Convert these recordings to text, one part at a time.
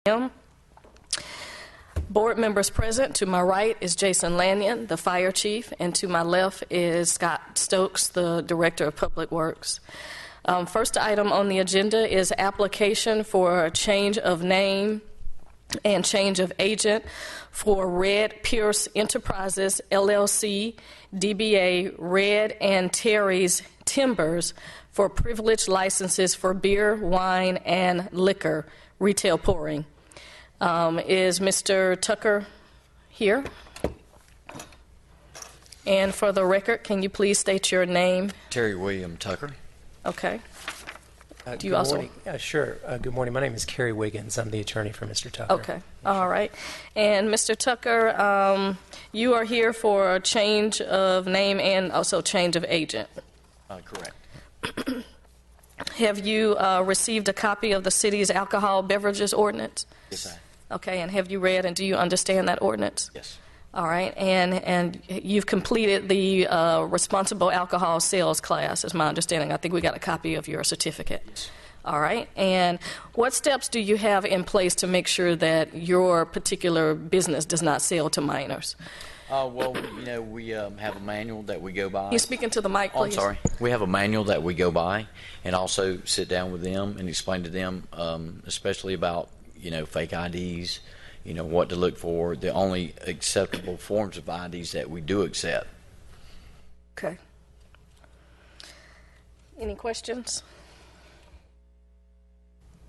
a.m. Board members present. To my right is Jason Lanyon, the fire chief, and to my left is Scott Stokes, the director of public works. First item on the agenda is application for a change of name and change of agent for Red Pierce Enterprises, LLC, DBA Red and Terry's Timbers for privileged licenses for beer, wine, and liquor retail pouring. Is Mr. Tucker here? And for the record, can you please state your name? Terry William Tucker. Okay. Do you good also? Morning. Sure. Good morning. My name is Kerry Wiggins. I'm the attorney for Mr. Tucker. Okay. All right. And Mr. Tucker, you are here for a change of name and also change of agent. Correct. Have you received a copy of the city's alcohol beverages ordinance? Yes, I have. Okay. And have you read and do you understand that ordinance? Yes. All right. And you've completed the responsible alcohol sales class, is my understanding. I think we got a copy of your certificate. Yes. All right. And what steps do you have in place to make sure that your particular business does not sell to minors? Well, we have a manual that we go by. Can you speak into the mic, please? Oh, I'm sorry. We have a manual that we go by and also sit down with them and explain to them, especially about, fake IDs, what to look for, the only acceptable forms of IDs that we do accept. Okay. Any questions?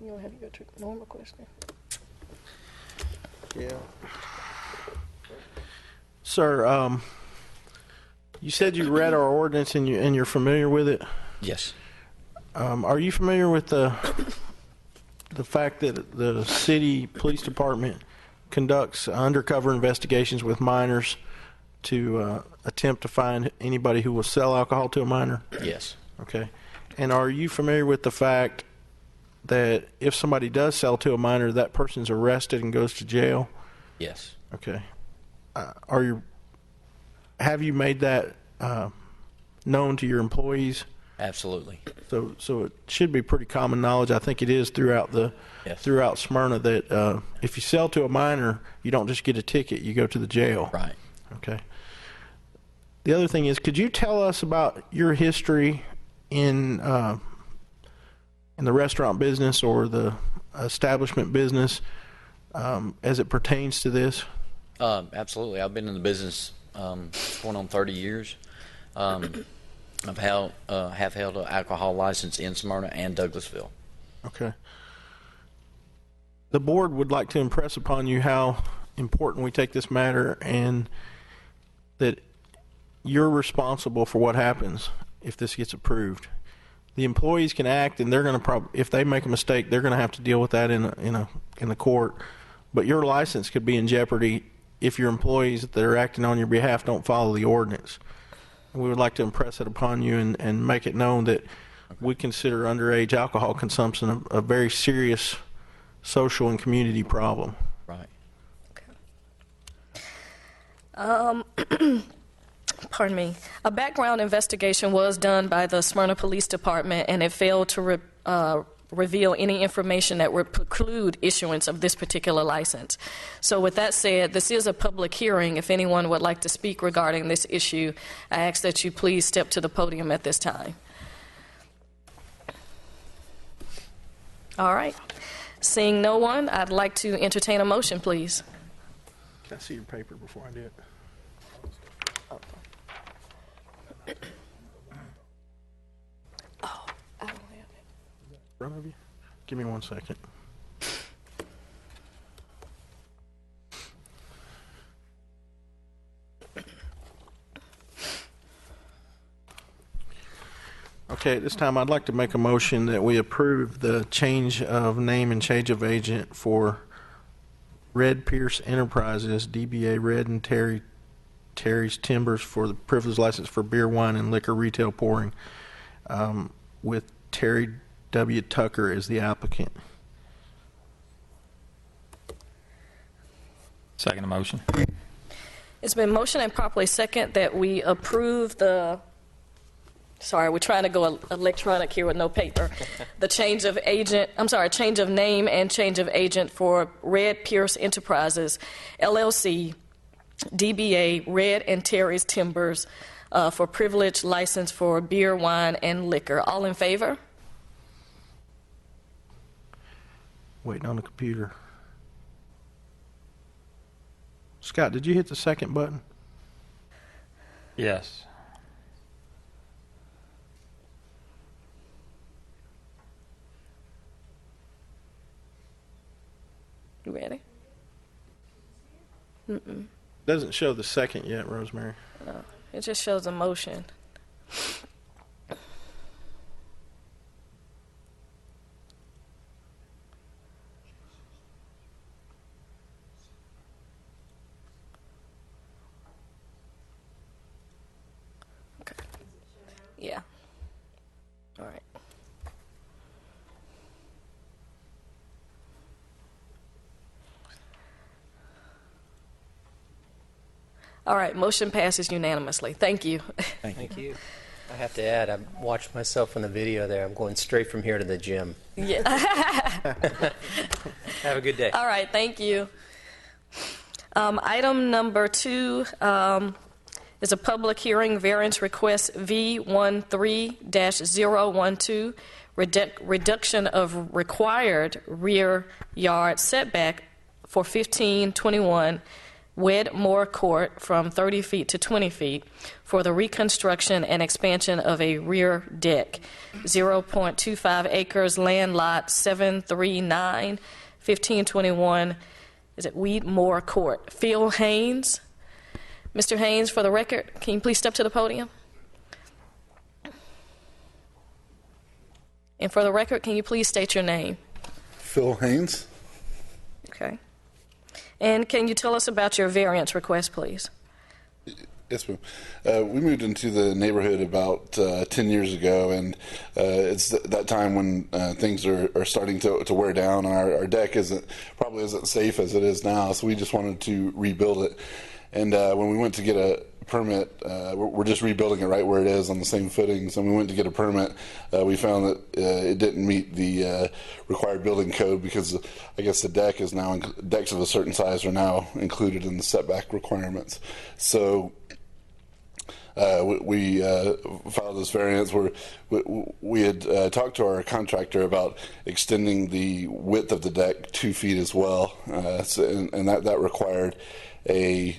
You don't have your normal question. Yeah. Sir, you said you read our ordinance and you're familiar with it. Yes. Are you familiar with the fact that the city police department conducts undercover investigations with minors to attempt to find anybody who will sell alcohol to a minor? Yes. Okay. And are you familiar with the fact that if somebody does sell to a minor, that person's arrested and goes to jail? Yes. Okay. Have you made that known to your employees? Absolutely. So it should be pretty common knowledge. I think it is throughout throughout Smyrna that if you sell to a minor, you don't just get a ticket; you go to the jail. Right. Okay. The other thing is, could you tell us about your history in the restaurant business or the establishment business as it pertains to this? Absolutely. I've been in the business going on 30 years. Have held an alcohol license in Smyrna and Douglasville. Okay. The board would like to impress upon you how important we take this matter and that you're responsible for what happens if this gets approved. The employees can act, and they're going to if they make a mistake, they're going to have to deal with that in the court. But your license could be in jeopardy if your employees that are acting on your behalf don't follow the ordinance. We would like to impress it upon you and make it known that we consider underage alcohol consumption a very serious social and community problem. Right. Okay. Pardon me. A background investigation was done by the Smyrna Police Department, and it failed to reveal any information that would preclude issuance of this particular license. So with that said, this is a public hearing. If anyone would like to speak regarding this issue, I ask that you please step to the podium at this time. All right. Seeing no one, I'd like to entertain a motion, please. Can I see your paper before I do it? Oh, I don't have it. In front of you? Give me 1 second. Okay, at this time I'd like to make a motion that we approve the change of name and change of agent for Red Pierce Enterprises, DBA Red and Terry's Timbers for the privilege license for beer, wine, and liquor retail pouring, with Terry W. Tucker as the applicant. Second motion. It's been motioned and properly second that we approve the sorry, we're trying to go electronic here with no paper. The change of name and change of agent for Red Pierce Enterprises, LLC, DBA Red and Terry's Timbers, for privilege license for beer, wine, and liquor. All in favor? Waiting on the computer. Scott, did you hit the second button? Yes. You ready? Mm-mm. Doesn't show the second yet, Rosemary. No, it just shows a motion. Okay. Yeah. All right. All right, motion passes unanimously. Thank you. Thank you. I have to add, I watched myself on the video there. I'm going straight from here to the gym. Yeah. Have a good day. All right, thank you. Item number 2 is a public hearing, variance request V13-012, reduction of required rear yard setback for 1521 Wedmore Court from 30 feet to 20 feet for the reconstruction and expansion of a rear deck. 0.25 acres, land lot 739, 1521, is it Wedmore Court? Phil Haynes. Mr. Haynes, for the record, can you please step to the podium? And for the record, can you please state your name? Phil Haynes. Okay. And can you tell us about your variance request, please? Yes, ma'am. We moved into the neighborhood about 10 years ago, and it's that time when things are starting to wear down, and our deck probably isn't safe as it is now, so we just wanted to rebuild it. And when we went to get a permit, we're just rebuilding it right where it is on the same footings, and we went to get a permit. We found that it didn't meet the required building code because I guess the decks of a certain size are now included in the setback requirements. So we filed this variance where we had talked to our contractor about extending the width of the deck 2 feet as well, and that required a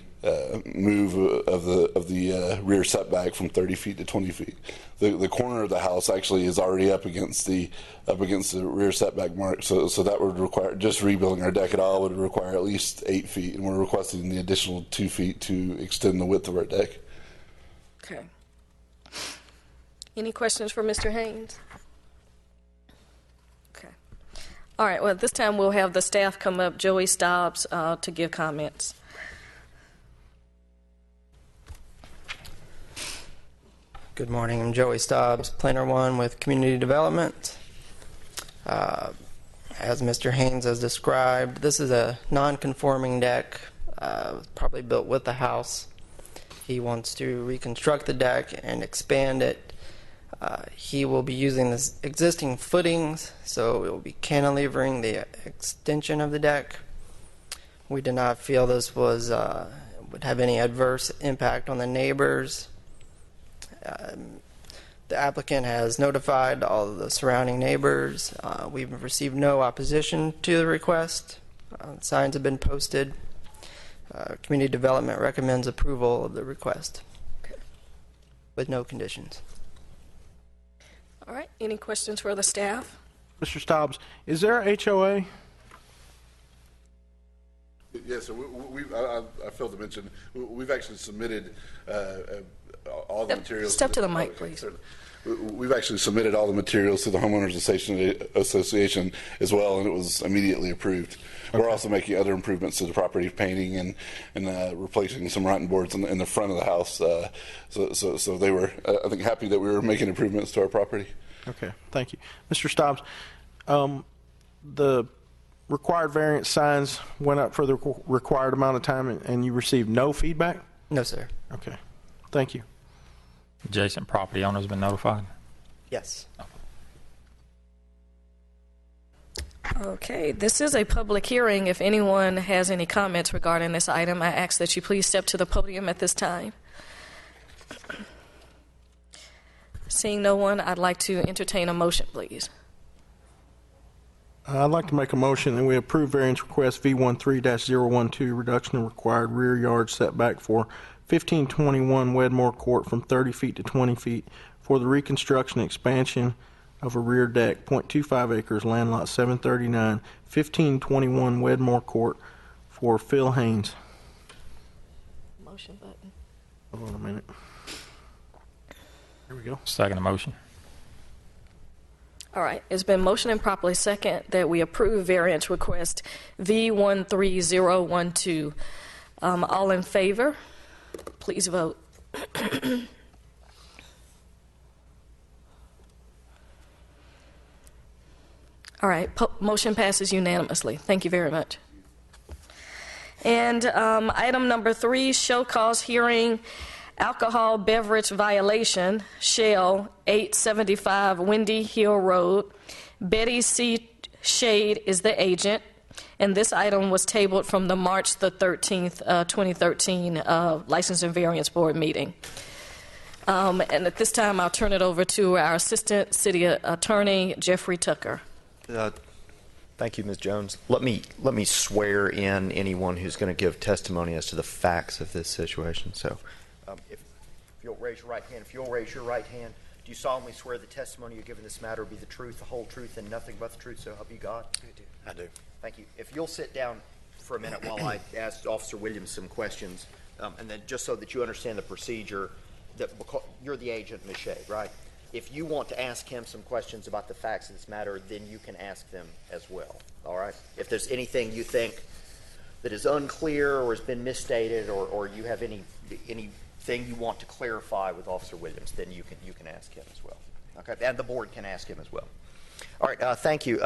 move of the rear setback from 30 feet to 20 feet. The corner of the house actually is already up against the rear setback mark, so that would require, just rebuilding our deck at all would require at least 8 feet, and we're requesting the additional 2 feet to extend the width of our deck. Okay. Any questions for Mr. Haynes? Okay. All right, well, at this time we'll have the staff come up, Joey Stobbs, to give comments. Good morning, I'm Joey Stobbs, Planner 1 with Community Development. As Mr. Haynes has described, this is a non-conforming deck, probably built with the house. He wants to reconstruct the deck and expand it. He will be using this existing footings, so it will be cantilevering the extension of the deck. We did not feel this would have any adverse impact on the neighbors. The applicant has notified all of the surrounding neighbors. We've received no opposition to the request. Signs have been posted. Community Development recommends approval of the request with no conditions. All right, any questions for the staff? Mr. Stobbs, is there a HOA? Yes, so I failed to mention, we've actually submitted all the materials. Step to the mic, please. Certainly. We've actually submitted all the materials to the Homeowners Association as well, and it was immediately approved. Okay. We're also making other improvements to the property, painting and replacing some rotten boards in the front of the house. So they were, I think, happy that we were making improvements to our property. Okay, thank you. Mr. Stobbs, the required variance signs went up for the required amount of time, and you received no feedback? No, sir. Okay, thank you. Adjacent property owner's been notified? Yes. Okay, this is a public hearing. If anyone has any comments regarding this item, I ask that you please step to the podium at this time. Seeing no one, I'd like to entertain a motion, please. I'd like to make a motion that we approve variance request V13-012, reduction in required rear yard setback for 1521 Wedmore Court from 30 feet to 20 feet for the reconstruction and expansion of a rear deck, 0.25 acres, land lot 739, 1521 Wedmore Court for Phil Haynes. Motion button. Hold on a minute. Here we go. Second motion. All right, it's been motioned and properly second that we approve variance request V13012. All in favor, please vote. All right, motion passes unanimously. Thank you very much. And item number 3, show cause hearing, alcohol beverage violation, Shell, 875 Windy Hill Road. Betty C. Shade is the agent, and this item was tabled from the March the 13th, 2013 License and Variance Board meeting. And at this time, I'll turn it over to our Assistant City Attorney, Jeffrey Tucker. Thank you, Ms. Jones. Let me swear in anyone who's going to give testimony as to the facts of this situation. So, if you'll raise your right hand. If you'll raise your right hand, do you solemnly swear the testimony you give in this matter will be the truth, the whole truth, and nothing but the truth? So help you God. I do. Thank you. If you'll sit down for a minute while I ask Officer Williams some questions, and then just so that you understand the procedure, that because you're the agent, Ms. Shade, right? If you want to ask him some questions about the facts of this matter, then you can ask them as well, all right? If there's anything you think that is unclear or has been misstated, or you have anything you want to clarify with Officer Williams, then you can ask him as well, okay? And the board can ask him as well. All right, thank you.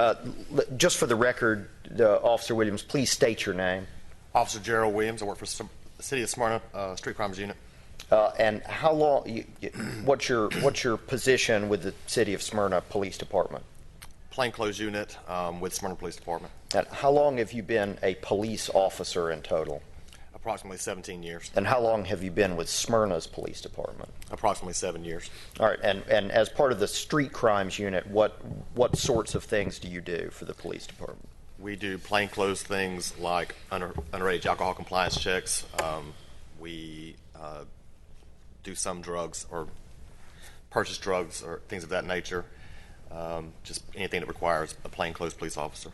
Just for the record, Officer Williams, please state your name. Officer Gerald Williams. I work for the City of Smyrna Street Crimes Unit. And how long? What's your position with the City of Smyrna Police Department? Plainclothes unit with Smyrna Police Department. And how long have you been a police officer in total? Approximately 17 years. And how long have you been with Smyrna's Police Department? Approximately 7 years. All right. And as part of the Street Crimes Unit, what sorts of things do you do for the police department? We do plainclothes things like underage alcohol compliance checks. We do some drugs or purchase drugs or things of that nature. Just anything that requires a plainclothes police officer.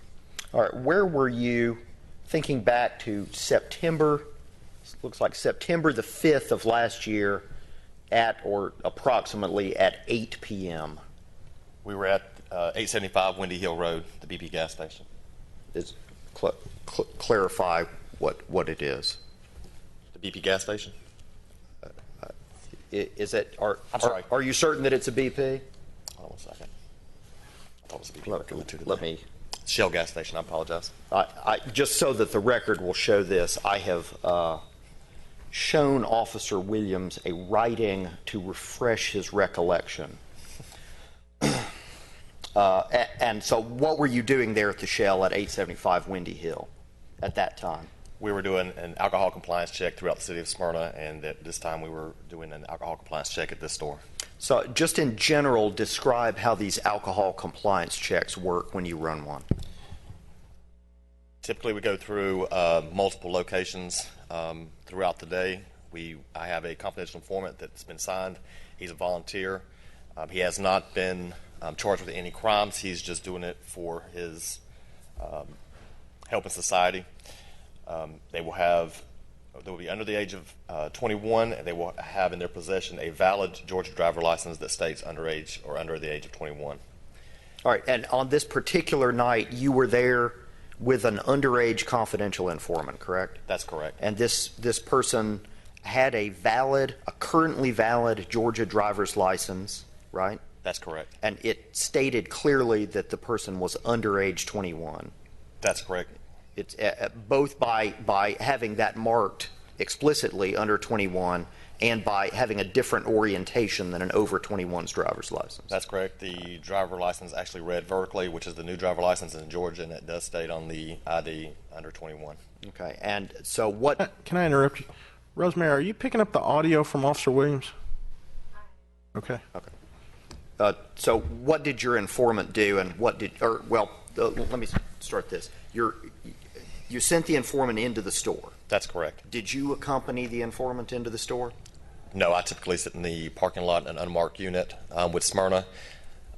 All right. Where were you, thinking back to September, looks like September the 5th of last year, at or approximately at 8 p.m.? We were at 875 Windy Hill Road, the BP gas station. Clarify what it is. The BP gas station? Is it? I'm sorry. Are you certain that it's a BP? Hold on 1 second. I thought it was a BP. Let me. Shell gas station. I apologize. I just so that the record will show this, I have shown Officer Williams a writing to refresh his recollection. And so, what were you doing there at the Shell at 875 Windy Hill at that time? We were doing an alcohol compliance check throughout the city of Smyrna, and at this time we were doing an alcohol compliance check at this store. So just in general, describe how these alcohol compliance checks work when you run one. Typically we go through multiple locations throughout the day. I have a confidential informant that's been signed. He's a volunteer. He has not been charged with any crimes. He's just doing it for his help in society. They will be under the age of 21, and they will have in their possession a valid Georgia driver license that states underage or under the age of 21. All right, and on this particular night, you were there with an underage confidential informant, correct? That's correct. And this person had a currently valid Georgia driver's license, right? That's correct. And it stated clearly that the person was underage 21. That's correct. It's both by having that marked explicitly under 21 and by having a different orientation than an over 21's driver's license. That's correct. The driver license actually read vertically, which is the new driver license in Georgia, and it does state on the ID under 21. Okay, and so what... Can I interrupt you? Rosemary, are you picking up the audio from Officer Williams? Okay. Okay. So what did your informant do, and what did... let me start this. You sent the informant into the store. That's correct. Did you accompany the informant into the store? No, I typically sit in the parking lot in an unmarked unit with Smyrna.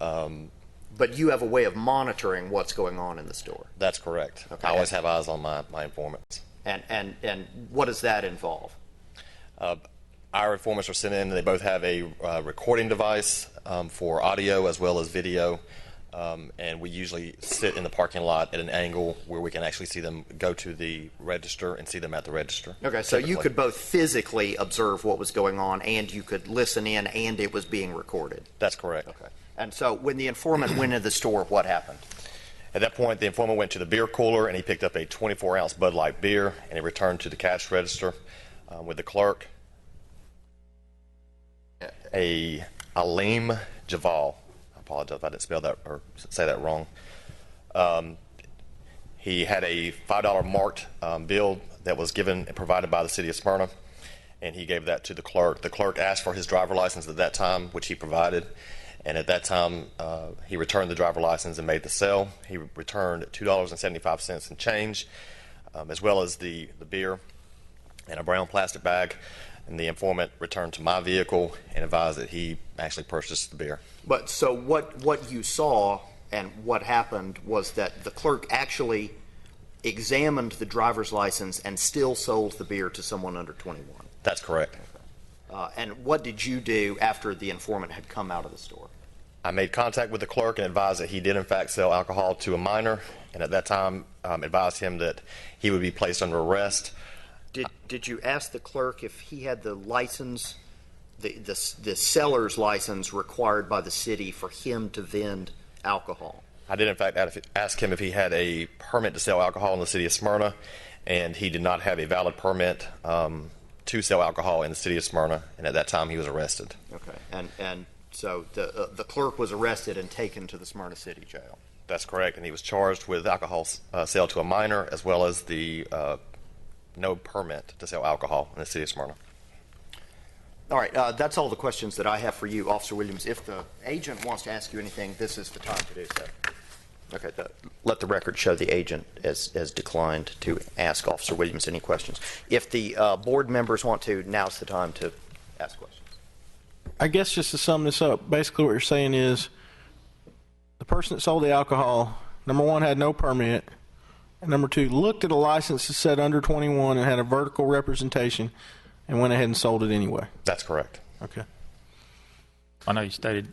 But you have a way of monitoring what's going on in the store. That's correct. Okay. I always have eyes on my informants. And what does that involve? Our informants are sent in, and they both have a recording device for audio as well as video. And we usually sit in the parking lot at an angle where we can actually see them go to the register and see them at the register. Okay, so you could both physically observe what was going on and you could listen in and it was being recorded. That's correct. Okay. And so when the informant went into the store, what happened? At that point, the informant went to the beer cooler and he picked up a 24-ounce Bud Light beer and he returned to the cash register with the clerk. Aleem Javal. I apologize if I didn't spell that or say that wrong. He had a $5 marked bill that was given and provided by the city of Smyrna, and he gave that to the clerk. The clerk asked for his driver license at that time, which he provided, and at that time he returned the driver license and made the sale. He returned $2.75 in change, as well as the beer in a brown plastic bag, and the informant returned to my vehicle and advised that he actually purchased the beer. But so what you saw and what happened was that the clerk actually examined the driver's license and still sold the beer to someone under 21. That's correct. And what did you do after the informant had come out of the store? I made contact with the clerk and advised that he did in fact sell alcohol to a minor, and at that time advised him that he would be placed under arrest. Did you ask the clerk if he had the license, the seller's license required by the city for him to vend alcohol? I did in fact ask him if he had a permit to sell alcohol in the city of Smyrna, and he did not have a valid permit to sell alcohol in the city of Smyrna, and at that time he was arrested. Okay, and so the clerk was arrested and taken to the Smyrna City Jail. That's correct, and he was charged with alcohol sale to a minor as well as the no permit to sell alcohol in the city of Smyrna. All right, that's all the questions that I have for you, Officer Williams. If the agent wants to ask you anything, this is the time to do so. Okay, let the record show the agent has declined to ask Officer Williams any questions. If the board members want to, now's the time to ask questions. I guess just to sum this up, basically what you're saying is the person that sold the alcohol, number one, had no permit, and number two, looked at a license that said under 21 and had a vertical representation and went ahead and sold it anyway. That's correct. Okay. I know you stated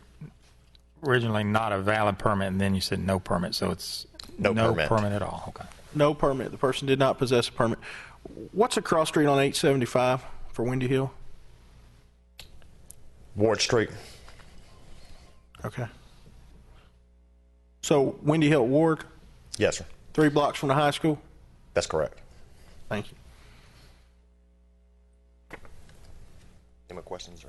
originally not a valid permit, and then you said no permit, so it's no permit at all. Okay. No permit. The person did not possess a permit. What's a cross street on 875 for Windy Hill? Ward Street. Okay. So Windy Hill Ward? Yes, sir. 3 blocks from the high school? That's correct. Thank you. Any more questions, sir?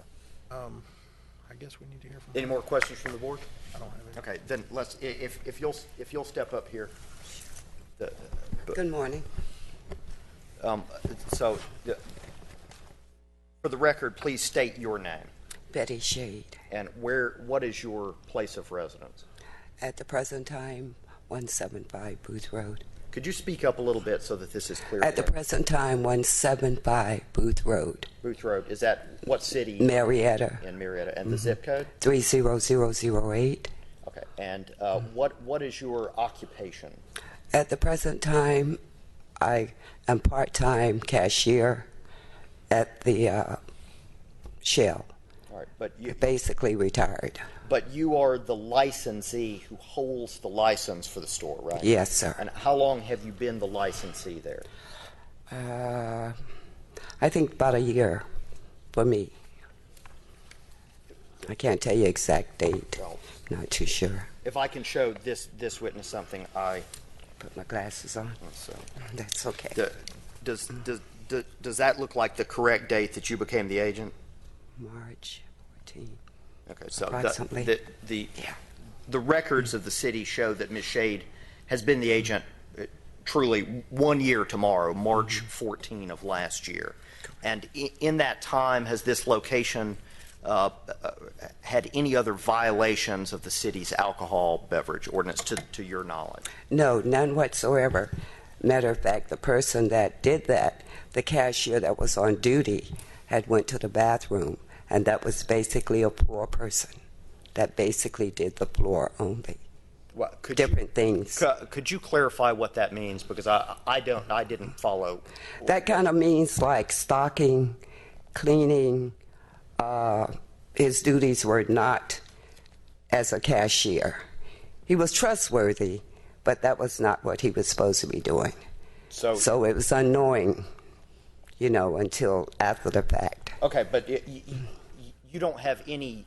I guess we need to hear from Any more questions from the board? I don't have any. Okay, then let's. If you'll step up here. Good morning. So, for the record, please state your name Betty Shade. and what is your place of residence? At the present time, 175 Booth Road. Could you speak up a little bit so that this is clear? At the present time, 175 Booth Road. Booth Road. Is that what city? Marietta. In Marietta. And the zip code? 30008. Okay. And what is your occupation? At the present time, I am part-time cashier at the Shell. All right, but you Basically retired. But you are the licensee who holds the license for the store, right? Yes, sir. And how long have you been the licensee there? I think about a year for me. I can't tell you exact date. Well, Not too sure. if I can show this witness something, Put my glasses on. so. That's okay. Does that look like the correct date that you became the agent? March 14. Okay, so Approximately. the records of the city show that Ms. Shade has been the agent truly 1 year tomorrow, March 14 of last year. And in that time, has this location had any other violations of the city's alcohol beverage ordinance to your knowledge? No, none whatsoever. Matter of fact, the person that did that, the cashier that was on duty, had went to the bathroom, and that was basically a floor person that basically did the floor only. Well, Different things. Could you clarify what that means? Because I didn't follow. That kind of means like stocking, cleaning. His duties were not as a cashier. He was trustworthy, but that was not what he was supposed to be doing. So it was unknowing, until after the fact. Okay, but you don't have any.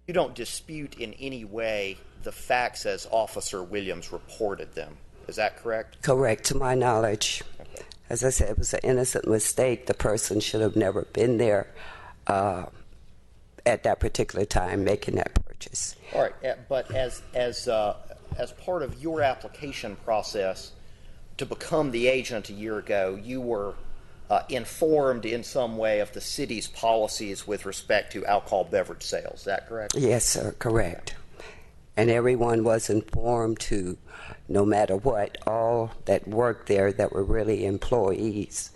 You don't dispute in any way the facts as Officer Williams reported them. Is that correct? Correct, to my knowledge. Okay. As I said, it was an innocent mistake. The person should have never been there at that particular time making that purchase. All right, but as part of your application process to become the agent a year ago, you were informed in some way of the city's policies with respect to alcohol beverage sales. Is that correct? Yes, sir, correct. And everyone was informed to, no matter what, all that worked there that were really employees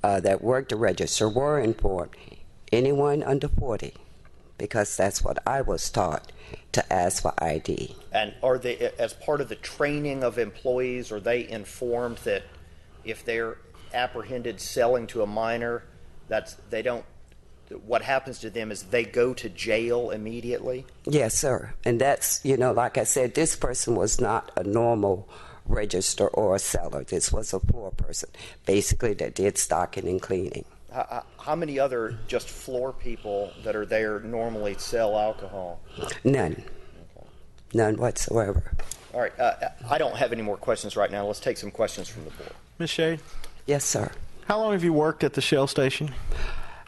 that worked the register were informed. Anyone under 40, because that's what I was taught, to ask for ID. And are they, as part of the training of employees, are they informed that if they're apprehended selling to a minor, what happens to them is they go to jail immediately? Yes, sir. And that's, like I said, this person was not a normal register or a seller. This was a floor person, basically, that did stocking and cleaning. How many other just floor people that are there normally sell alcohol? None. Okay. None whatsoever. All right. I don't have any more questions right now. Let's take some questions from the board. Ms. Shade, Yes, sir. how long have you worked at the Shell station?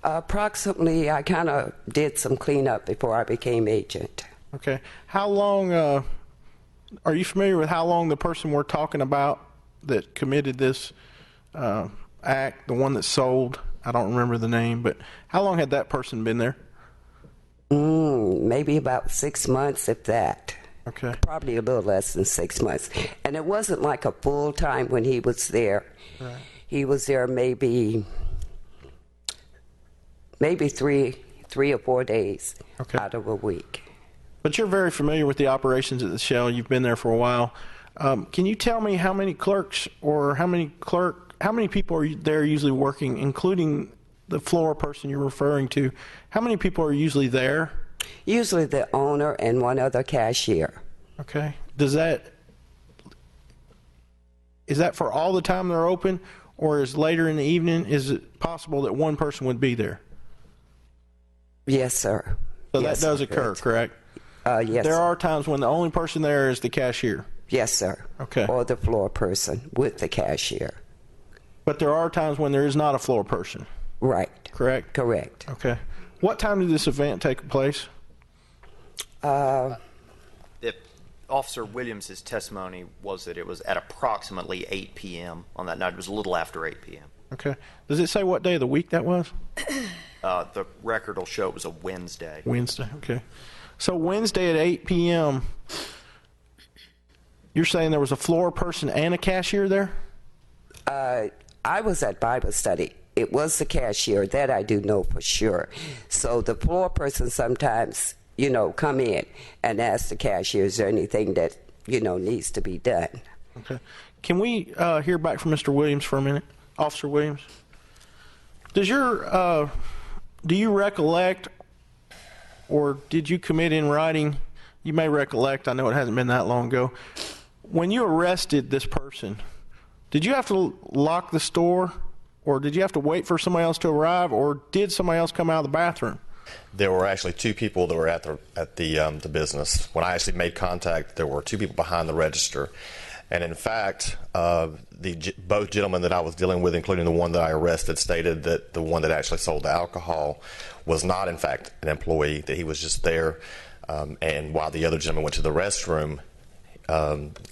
Approximately, I kind of did some cleanup before I became agent. Okay. How long, are you familiar with how long the person we're talking about that committed this act, the one that sold, I don't remember the name, but how long had that person been there? Maybe about 6 months, if that. Okay. Probably a little less than 6 months. And it wasn't like a full time when he was there. Right. He was there maybe 3 or 4 days out of a week. But you're very familiar with the operations at the Shell. You've been there for a while. Can you tell me how many clerks or how many people are there usually working, including the floor person you're referring to? How many people are usually there? Usually the owner and one other cashier. Okay. Is that for all the time they're open, or is later in the evening, is it possible that one person would be there? Yes, sir. So yes, that does occur, correct? Yes. There are times when the only person there is the cashier. Yes, sir. Okay. Or the floor person with the cashier. But there are times when there is not a floor person. Right. Correct? Correct. Okay. What time did this event take place? Officer Williams' testimony was that it was at approximately 8 p.m. on that night. It was a little after 8 p.m. Okay. Does it say what day of the week that was? The record will show it was a Wednesday. Wednesday, okay. So Wednesday at 8 p.m., you're saying there was a floor person and a cashier there? I was at Bible study. It was the cashier. That I do know for sure. So the floor person sometimes, come in and ask the cashier, is there anything that, needs to be done? Okay. Can we hear back from Mr. Williams for a minute? Officer Williams? Do you recollect, or did you commit in writing, you may recollect, I know it hasn't been that long ago, when you arrested this person, did you have to lock the store, or did you have to wait for somebody else to arrive, or did somebody else come out of the bathroom? There were actually 2 people that were at the business. When I actually made contact, there were 2 people behind the register, And in fact, both gentlemen that I was dealing with, including the one that I arrested, stated that the one that actually sold the alcohol was not, in fact, an employee, that he was just there. And while the other gentleman went to the restroom,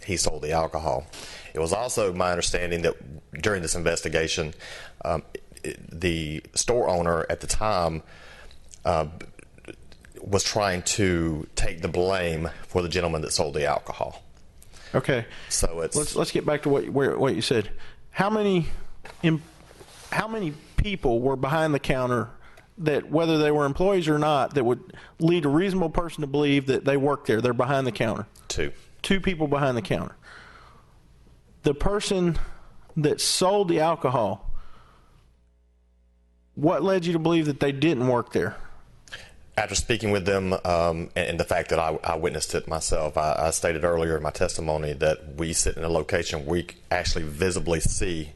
he sold the alcohol. It was also my understanding that during this investigation, the store owner at the time was trying to take the blame for the gentleman that sold the alcohol. Okay. So it's Let's get back to what you said. How many people were behind the counter that, whether they were employees or not, that would lead a reasonable person to believe that they work there? They're behind the counter. Two people behind the counter. The person that sold the alcohol, what led you to believe that they didn't work there? After speaking with them and the fact that I witnessed it myself, I stated earlier in my testimony that we sit in a location where we actually visibly see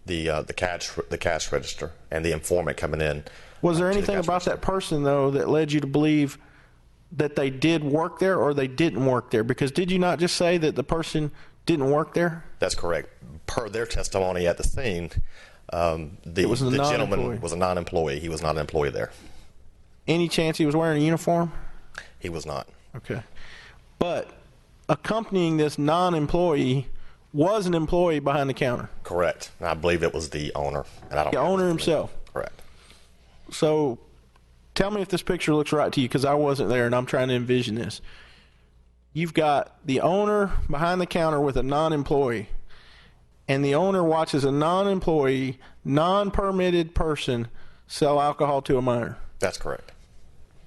the cash register and the informant coming in. Was there anything about that person, though, that led you to believe that they did work there or they didn't work there? Because did you not just say that the person didn't work there? That's correct. Per their testimony at the scene, the gentleman was a non-employee. He was not an employee there. Any chance he was wearing a uniform? He was not. Okay. But accompanying this non-employee was an employee behind the counter? Correct. And I believe it was the owner. And I don't the owner himself? Correct. So tell me if this picture looks right to you, because I wasn't there and I'm trying to envision this. You've got the owner behind the counter with a non-employee, and the owner watches a non-employee, non-permitted person sell alcohol to a minor. That's correct.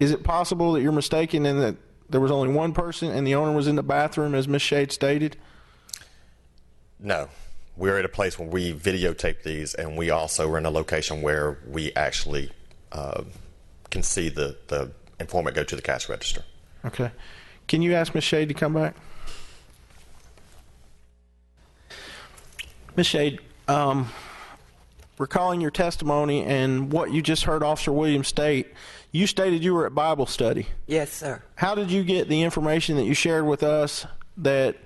Is it possible that you're mistaken and that there was only one person and the owner was in the bathroom, as Ms. Shade stated? No. We're at a place where we videotape these, and we also are in a location where we actually can see the informant go to the cash register. Okay. Can you ask Ms. Shade to come back? Ms. Shade, recalling your testimony and what you just heard Officer Williams state, you stated you were at Bible study. Yes, sir. How did you get the information that you shared with us that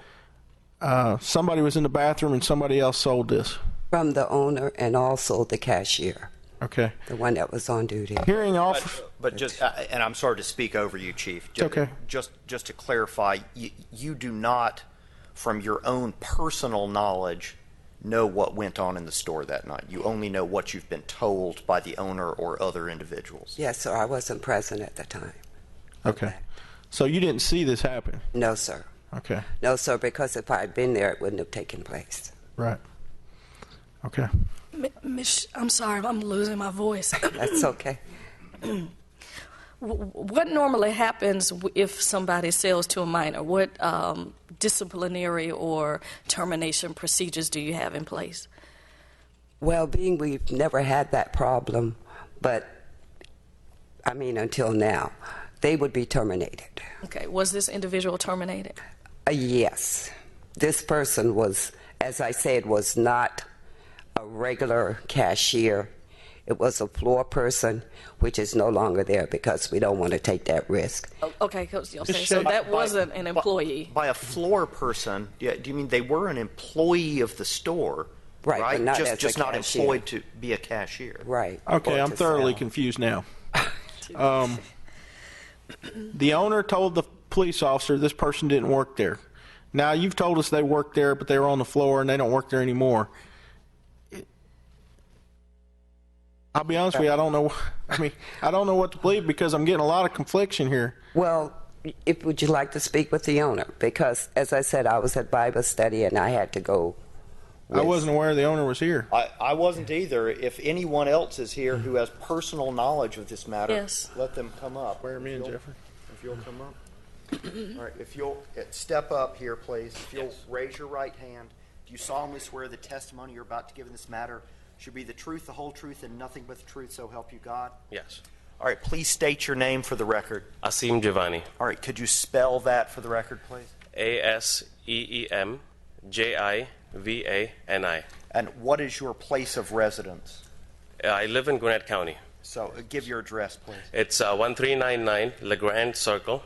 somebody was in the bathroom and somebody else sold this? From the owner and also the cashier. Okay. The one that was on duty. Hearing off. But just, and I'm sorry to speak over you, Chief. It's okay. Just to clarify, you do not, from your own personal knowledge, know what went on in the store that night. You only know what you've been told by the owner or other individuals. Yes, sir. I wasn't present at the time. Okay. So you didn't see this happen? No, sir. Okay. No, sir, because if I had been there, it wouldn't have taken place. Right. Okay. I'm sorry, I'm losing my voice. That's okay. What normally happens if somebody sells to a minor? What disciplinary or termination procedures do you have in place? Well, being we've never had that problem, but I mean until now, they would be terminated. Okay, was this individual terminated? Yes. This person was, as I said, was not a regular cashier. It was a floor person, which is no longer there because we don't want to take that risk. Okay, so that wasn't an employee. By a floor person, do you mean they were an employee of the store? Right, but not as a just not cashier. employed to be a cashier. Right. Okay, I'm thoroughly confused now. The owner told the police officer this person didn't work there. Now, you've told us they worked there, but they were on the floor and they don't work there anymore. I'll be honest with you, I don't know. I don't know what to believe because I'm getting a lot of confliction here. Well, would you like to speak with the owner? Because, as I said, I was at Bible study and I had to go. I wasn't aware the owner was here. I wasn't either. If anyone else is here who has personal knowledge of this matter, yes, let them come up. Where are me and Jeffrey? If you'll come up. All right, if you'll step up here, please. If you'll raise your right hand. Do you solemnly swear the testimony you're about to give in this matter should be the truth, the whole truth, and nothing but the truth, so help you God? Yes. All right, please state your name for the record. Asim Giovanni. All right, could you spell that for the record, please? ASEEMJIVANI. And what is your place of residence? I live in Gwinnett County. So give your address, please. It's 1399 LeGrand Circle,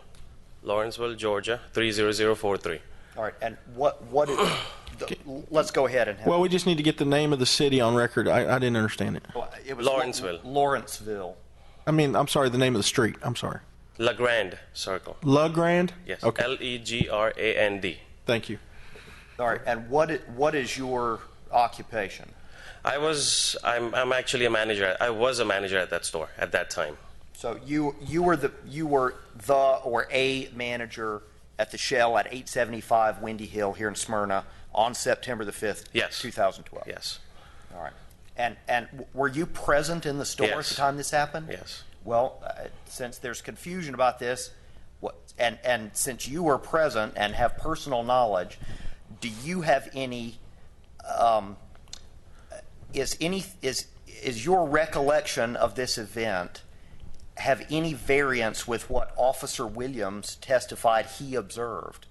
Lawrenceville, Georgia, 30043. All right, and what is, let's go ahead and have. Well, we just need to get the name of the city on record. I didn't understand it. It was Lawrenceville. Lawrenceville. I mean, I'm sorry, the name of the street. I'm sorry. La Grande Circle. La Grande? Yes. Okay. Legrand. Thank you. All right, and what is your occupation? I'm actually a manager. I was a manager at that store at that time. So you were the or a manager at the Shell at 875 Windy Hill here in Smyrna on September the 5th, Yes. 2012. Yes. All right. And were you present in the store at the time this happened? Yes. Well, since there's confusion about this, and since you were present and have personal knowledge, do you have any? Is your recollection of this event have any variance with what Officer Williams testified he observed?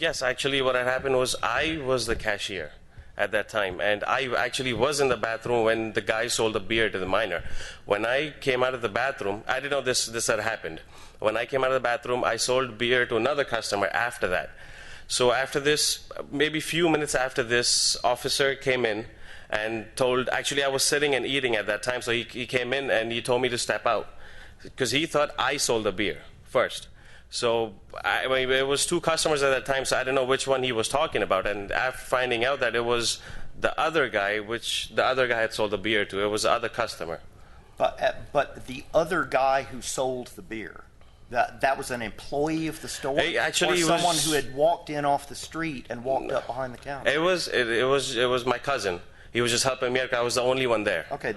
Yes, actually what had happened was I was the cashier at that time, and I actually was in the bathroom when the guy sold the beer to the minor. When I came out of the bathroom, I didn't know this had happened. When I came out of the bathroom, I sold beer to another customer after that. So after this, maybe a few minutes after this, officer came in and told, actually I was sitting and eating at that time, so he came in and he told me to step out because he thought I sold the beer first. So I mean, it was two customers at that time, so I don't know which one he was talking about. And after finding out that it was the other guy, which the other guy had sold the beer to, it was the other customer. But the other guy who sold the beer, that was an employee of the store, actually, or someone who had walked in off the street and walked up behind the counter. It was my cousin. He was just helping me out. I was the only one there. Okay,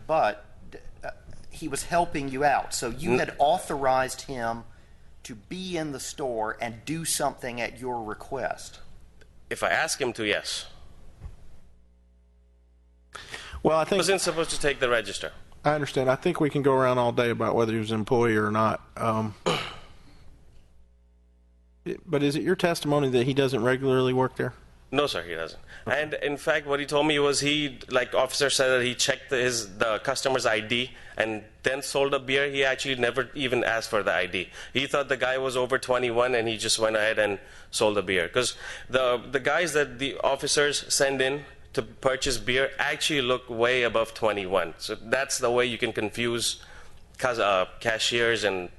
but he was helping you out, so you had authorized him to be in the store and do something at your request. If I ask him to, yes. Well, I think he wasn't supposed to take the register. I understand. I think we can go around all day about whether he was an employee or not. But is it your testimony that he doesn't regularly work there? No, sir, he doesn't. Okay. And in fact, what he told me was officer said that he checked the customer's ID and then sold a beer. He actually never even asked for the ID. He thought the guy was over 21 and he just went ahead and sold the beer. Because the guys that the officers send in to purchase beer actually look way above 21. So that's the way you can confuse cashiers and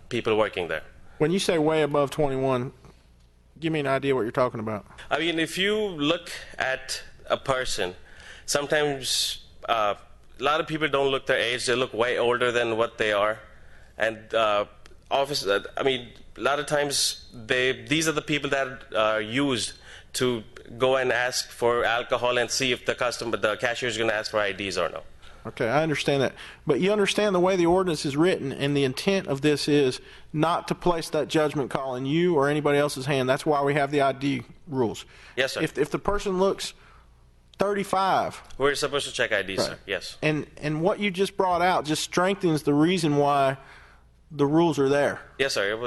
people working there. When you say way above 21, give me an idea what you're talking about. I mean, if you look at a person, sometimes a lot of people don't look their age. They look way older than what they are. And a lot of times these are the people that are used to go and ask for alcohol and see if the cashier is going to ask for IDs or no. Okay, I understand that. But you understand the way the ordinance is written, and the intent of this is not to place that judgment call in you or anybody else's hand. That's why we have the ID rules. Yes, sir. If the person looks 35... We're supposed to check IDs, right, sir. Yes. And what you just brought out just strengthens the reason why the rules are there. Yes, sir. It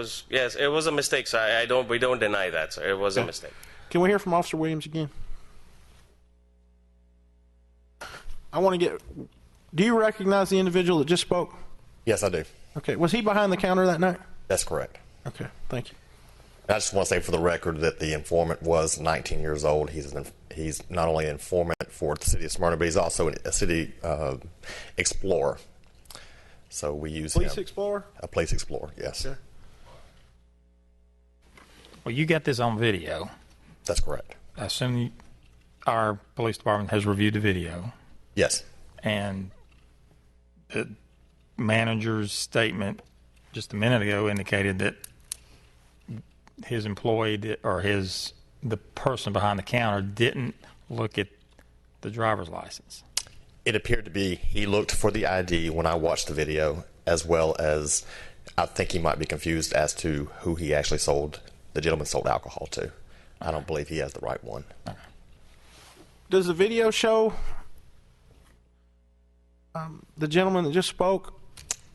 was a mistake, sir. We don't deny that, sir. It was a mistake. Can we hear from Officer Williams again? I want to get... Do you recognize the individual that just spoke? Yes, I do. Okay. Was he behind the counter that night? That's correct. Okay. Thank you. I just want to say for the record that the informant was 19 years old. He's not only an informant for the city of Smyrna, but he's also a city explorer. So we use police him. Explorer? A police explorer, yes. Okay. Well, you got this on video. That's correct. I assume our police department has reviewed the video. Yes. And the manager's statement just a minute ago indicated that his employee or the person behind the counter didn't look at the driver's license. It appeared to be he looked for the ID when I watched the video, as well as I think he might be confused as to who he actually the gentleman sold alcohol to. I don't believe he has the right one. Okay. Does the video show the gentleman that just spoke?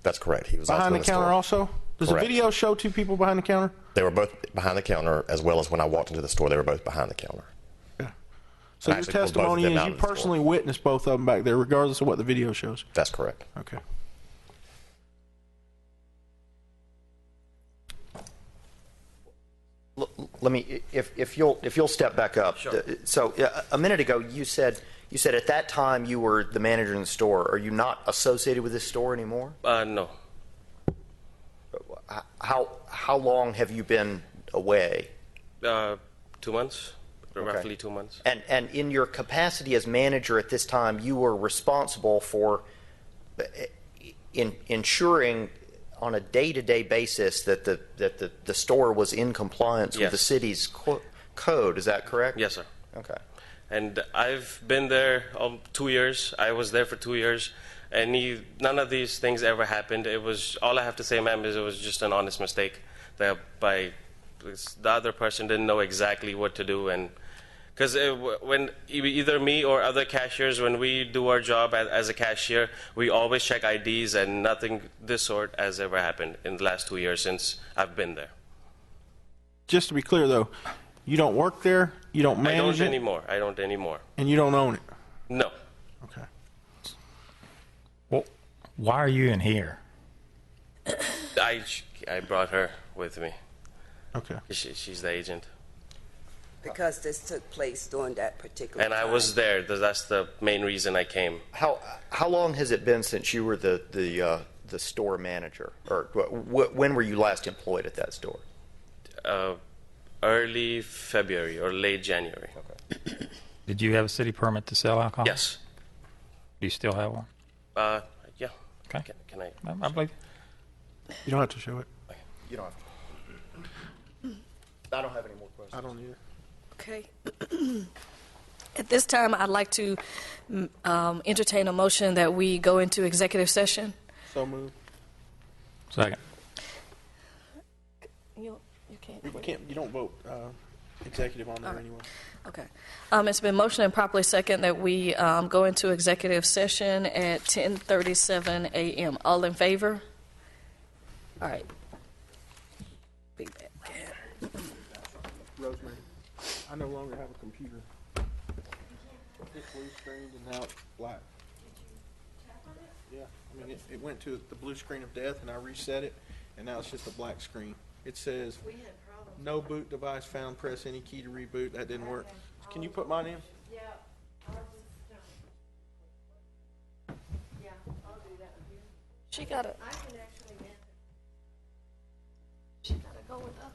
That's correct. He was behind also the counter also? Does correct. The video show two people behind the counter? They were both behind the counter, as well as when I walked into the store, they were both behind the counter. Yeah. So your testimony is you personally witnessed both of them back there, regardless of what the video shows? That's correct. Okay. let me, if you'll step back up. Sure. So a minute ago, you said at that time you were the manager in the store. Are you not associated with this store anymore? No. How long have you been away? 2 months, roughly 2 months. And in your capacity as manager at this time, you were responsible for ensuring on a day-to-day basis that the store was in compliance with the city's code. Is that correct? Yes, sir. Okay. And I've been there 2 years. I was there for 2 years, and none of these things ever happened. It was, all I have to say, ma'am, is it was just an honest mistake that the other person didn't know exactly what to do. And because when either me or other cashiers, when we do our job as a cashier, we always check IDs, and nothing this sort has ever happened in the last 2 years since I've been there. Just to be clear, though, you don't work there, you don't manage it? I don't anymore. And you don't own it? No. Okay. Well, why are you in here? I brought her with me. Okay. She's the agent. Because this took place during that particular And time. I was there. That's the main reason I came. How long has it been since you were the store manager, or when were you last employed at that store? Early February or late January. Okay. Did you have a city permit to sell alcohol? Yes. Do you still have one? Yeah. Okay. Can I? I believe you. You don't have to show it. You don't have to. I don't have any more questions. I don't either. Okay. At this time, I'd like to entertain a motion that we go into executive session. So moved. Second. You can't. You can't. You don't vote executive on there anyway. Okay. It's been motioned and properly second that we go into executive session at 10:37 a.m. All in favor? All right. Big bad cat. Rosemary, I no longer have a computer. It's blue screened and now it's black. Yeah, I mean, it went to the blue screen of death and I reset it, and now it's just a black screen. It says, no boot device found, press any key to reboot. That didn't work. Can you put mine in? Yeah, ours is done. Yeah, I'll do that with you. She got it. I can actually manage. She got to go with us.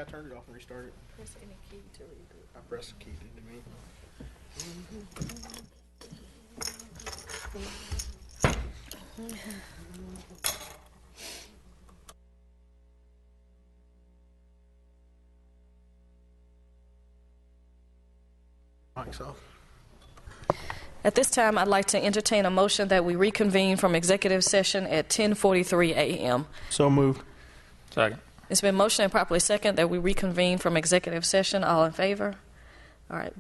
I turned it off and restarted it. Press any key to reboot. I pressed the key, didn't you mean? Mic's off. At this time, I'd like to entertain a motion that we reconvene from executive session at 10:43 a.m. So moved. Second. It's been motioned and properly second that we reconvene from executive session. All in favor? All right.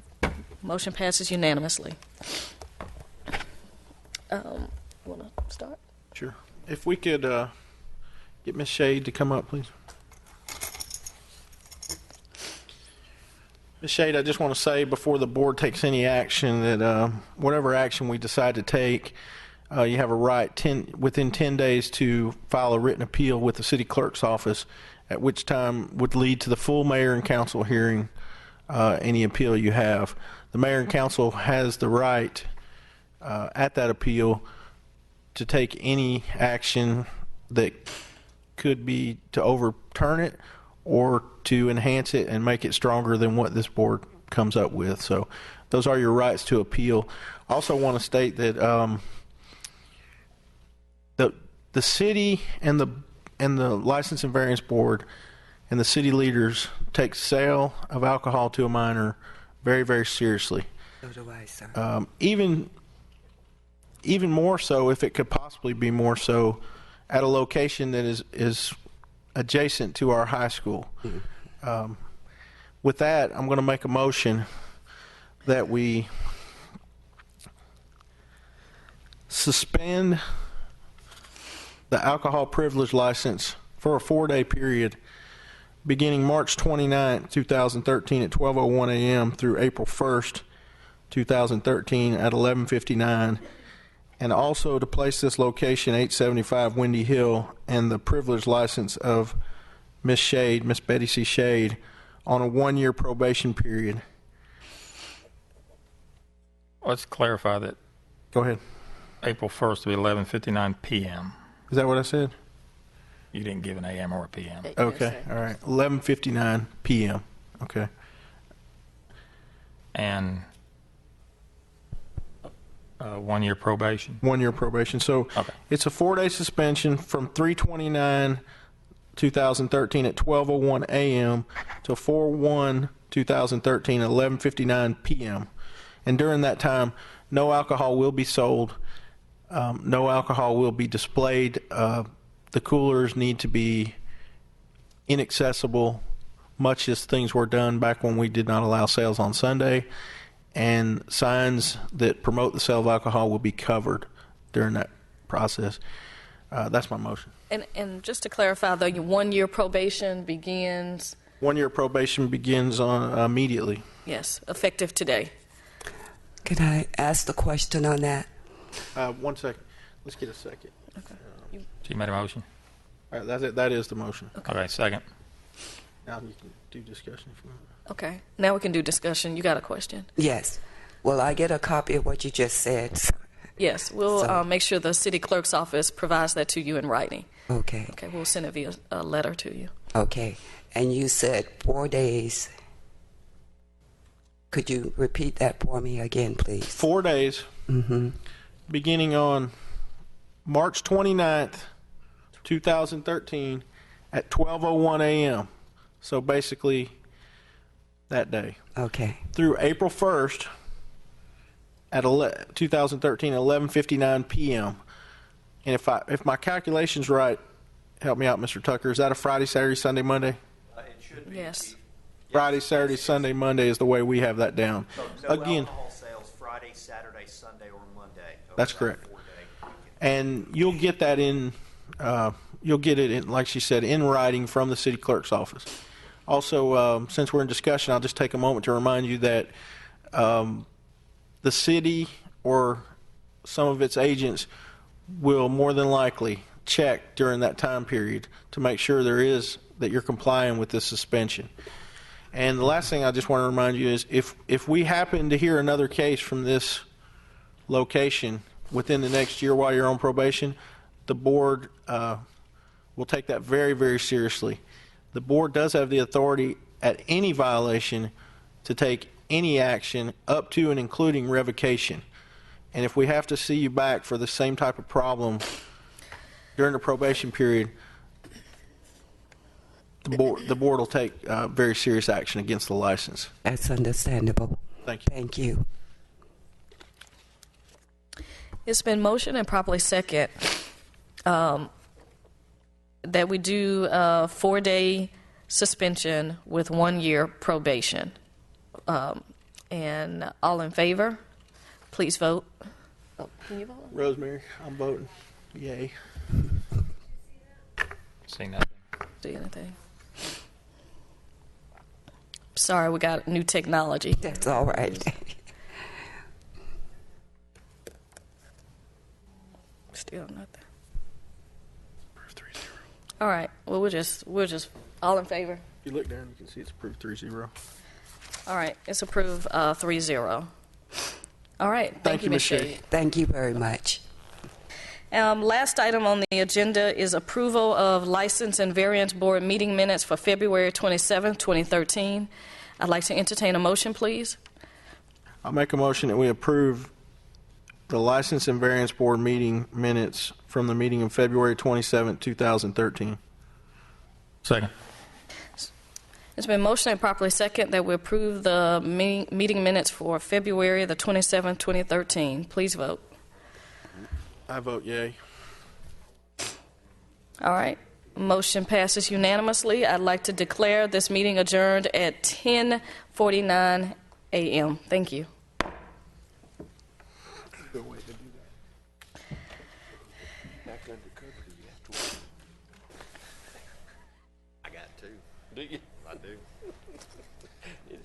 Motion passes unanimously. Want to start? Sure. If we could get Ms. Shade to come up, please. Ms. Shade, I just want to say before the board takes any action that whatever action we decide to take, you have a right within 10 days to file a written appeal with the city clerk's office, at which time would lead to the full mayor and council hearing any appeal you have. The mayor and council has the right at that appeal to take any action that could be to overturn it or to enhance it and make it stronger than what this board comes up with. So those are your rights to appeal. I also want to state that the city and the License and Variance Board and the city leaders take sale of alcohol to a minor very, very seriously. So do I, sir. Even more so, if it could possibly be more so, at a location that is adjacent to our high school. With that, I'm going to make a motion that we suspend the alcohol privilege license for a 4-day period beginning March 29, 2013 at 12:01 a.m. through April 1st, 2013 at 11:59, and also to place this location 875 Windy Hill and the privilege license of Miss Shade, Miss Betty C. Shade, on a 1-year probation period. Let's clarify that Go ahead. April 1st to be 11:59 p.m. Is that what I said? You didn't give an a.m. or a p.m. Okay, all right. 11:59 p.m. Okay. And 1-year probation. 1-year probation. So Okay. it's a 4-day suspension from 3/29/2013 at 12:01 a.m. to 4/1/2013 at 11:59 p.m. And during that time, no alcohol will be sold. No alcohol will be displayed. The coolers need to be inaccessible, much as things were done back when we did not allow sales on Sunday. And signs that promote the sale of alcohol will be covered during that process. That's my motion. And just to clarify, though, your 1-year probation begins, 1-year probation begins on immediately. yes, effective today. Can I ask the question on that? 1 second. Let's get a second. So you made a motion? All right, that's it. That is the motion. Okay, second. Now you can do discussion if you want. Okay, now we can do discussion. You got a question? Yes. Will I get a copy of what you just said? Yes, we'll So- make sure the city clerk's office provides that to you in writing. Okay. Okay, we'll send it via a letter to you. Okay. And you said 4 days. Could you repeat that for me again, please? 4 days, beginning on March 29th, 2013 at 12:01 a.m. So basically that day. Okay. Through April 1st at 2013 at 11:59 p.m. And if my calculation's right, help me out, Mr. Tucker, is that a Friday, Saturday, Sunday, Monday? It should be. Yes. Friday, Saturday, Sunday, Monday is the way we have that down. No Again, alcohol sales Friday, Saturday, Sunday, or Monday. over That's that correct. 4-day weekend. and you'll get that you'll get it in, like she said, in writing from the city clerk's office. Also, since we're in discussion, I'll just take a moment to remind you that the city or some of its agents will more than likely check during that time period to make sure that you're complying with this suspension. And the last thing I just want to remind you is if we happen to hear another case from this location within the next year while you're on probation, the board will take that very, very seriously. the board does have the authority at any violation to take any action up to and including revocation. And if we have to see you back for the same type of problem during the probation period, the board will take very serious action against the license. That's understandable. Thank you. Thank you. It's been motioned and properly second that we do a 4-day suspension with 1 year probation. And all in favor, please vote. Oh, can you vote? Rosemary, I'm voting yay. See nothing. See anything? Sorry, we got new technology. That's all right. Still nothing. All right. Well, we'll just all in favor. If you look down, you can see it's approved 3-0. All right, it's approved 3-0. All right. Thank you, Ms. Shade. Thank you very much. Last item on the agenda is approval of License and Variance Board meeting minutes for February 27, 2013. I'd like to entertain a motion, please. I'll make a motion that we approve the License and Variance Board meeting minutes from the meeting of February 27, 2013. Second. It's been motioned and properly second that we approve the meeting minutes for February the 27th, 2013. Please vote. I vote yay. All right. Motion passes unanimously. I'd like to declare this meeting adjourned at 10:49 a.m. Thank you. I got two. Do you? I do.